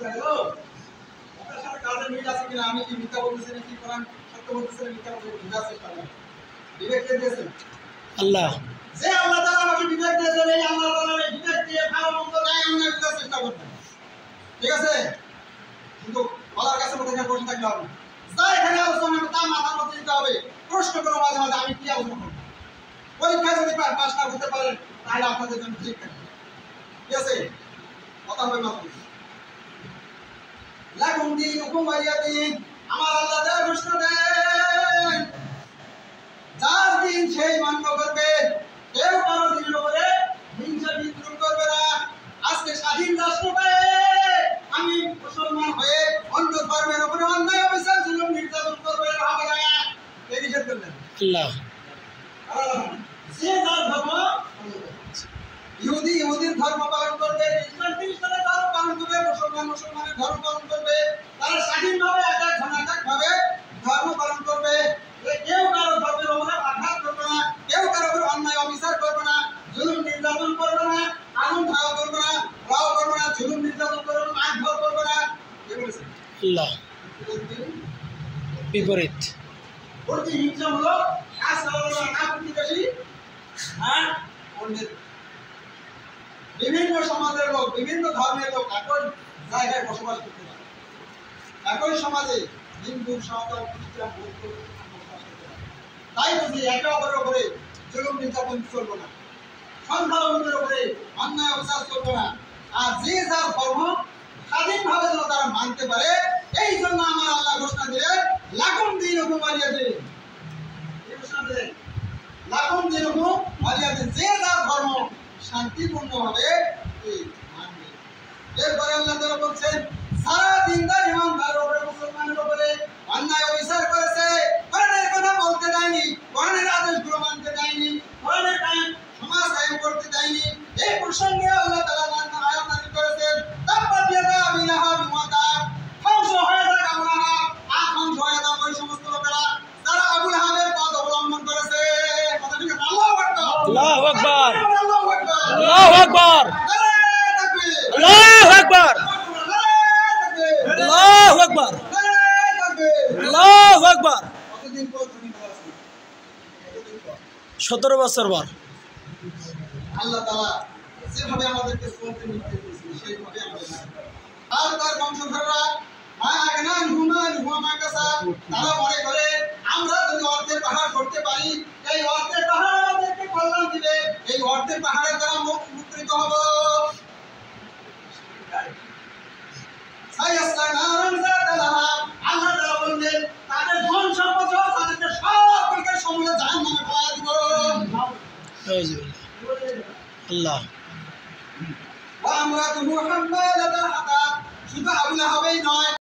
hello আপনার সাথে কাজের মিল আছে কিনা আমি কি মিথ্যা বলতেছি নাকি কোরআন সত্য বলতেছি না মিথ্যা বলতেছি বুঝার চেষ্টা করেন বিবেক কে দিয়েছেন আল্লাহ যে আল্লাহ তাআলা আমাকে বিবেক দিয়েছেন এই আল্লাহ তাআলা এই বিবেক দিয়ে ভালো মন্দ নাই আমি বুঝার চেষ্টা করব ঠিক আছে কিন্তু বলার কাছে মধ্যে এখানে বসে থাকলে হবে যা এখানে আলোচনা হবে তা মাথার মধ্যে দিতে হবে প্রশ্ন করো মাঝে মাঝে আমি কি আলোচনা করব পরীক্ষা যদি পাস না করতে পারেন তাহলে আপনাদের জন্য ঠিক থাকবে ঠিক আছে কথা হবে মাত্র লাকুম দীনুকুম ওয়ালিয়া দীন আমার আল্লাহ যা ঘোষণা দেন যার দিন সেই মান্য করবে কেউ কারো দিনের উপরে হিংসা বিদ্রোহ করবে না আজকে স্বাধীন রাষ্ট্র পেয়ে আমি মুসলমান হয়ে অন্য ধর্মের উপরে অন্যায় অবিচার জুলুম নির্যাতন করবে হবে না এই নিষেধ করলেন আল্লাহ যে যার ধর্ম ইহুদির ধর্ম পালন করবে খ্রিস্টানের ধর্ম পালন করবে মুসলমানের ধর্ম পালন করবে তারা স্বাধীনভাবে একভাবে ধর্ম পালন করবে কেউ কারো ধর্মের উপরে আঘাত করবে না কেউ কারো উপরে অন্যায় অবিচার করবে না জুলুম নির্যাতন করবে না আগুন ধাওয়া করবে না রাও করবে না জুলুম নির্যাতন করবে না মার ধর করবে না কি বলেছে আল্লাহ বিপরীত প্রতি হিংসামূলক কাজ চালানো না প্রতিবেশী আর অন্যের বিভিন্ন সমাজের লোক বিভিন্ন ধর্মের লোক একই জায়গায় বসবাস করতে পারে একই সমাজে হিন্দু সাঁওতাল খ্রিস্টান বৌদ্ধ বসবাস করতে পারে তাই বুঝি একে অপরের উপরে জুলুম নির্যাতন চলবে না সংখ্যালঘুদের উপরে অন্যায় অবিচার চলবে না আর যে যার ধর্ম স্বাধীনভাবে যেন তারা মানতে পারে এই জন্য আমার আল্লাহ ঘোষণা দিলেন লাকুম দীনুকুম ওয়ালিয়া দীন ঘোষণা দিলেন লাকুম দীনুকুম ওয়ালিয়া দীন যে যার ধর্ম শান্তিপূর্ণভাবে মানবে এরপরে আল্লাহ তাআলা বলছেন সারা দিনদার ইমানদার উপরে মুসলমানের উপরে অন্যায় অবিচার করেছে কোরআনের কথা বলতে দেয়নি কোরআনের আদেশগুলো মানতে দেয়নি কোরআনের সমাজ কায়েম করতে দেয়নি এই প্রসঙ্গে আল্লাহ তাআলা আয়াত নাযিল করেছেন তাব্বাত ইয়াদা আবি লাহাব ওয়া তাব ধ্বংস হয়ে যাক আবু লাহাব আর ধ্বংস হয়ে যাক ওই সমস্ত লোকেরা যারা আবু লাহাবের পথ অবলম্বন করেছে কথা ঠিক আছে আল্লাহু আকবার আল্লাহু আকবার আল্লাহু আকবার আল্লাহু আকবার আল্লাহু আকবার আল্লাহু আকবার কতদিন পর তুমি বলছো 17 বছর পর আল্লাহ তাআলা যেভাবে আমাদেরকে চলতে নির্দেশ দিয়েছেন সেইভাবে আমরা আর তার বংশধররা তারা মনে করে আমরা যদি অর্থের পাহাড় করতে পারি এই অর্থের পাহাড় আমাদেরকে কল্যাণ দিবে এই অর্থের পাহাড়ের দ্বারা মুক্ত হব আল্লাহ তাআলা বললেন তাদের ধন সম্পদ তাদেরকে সকলকে সমূলে জাহান্নামে ফেলা দিব আল্লাহ ওয়া আমরাতুহু হাম্মালাতাল হাতাব শুধু আবু লাহাবই নয়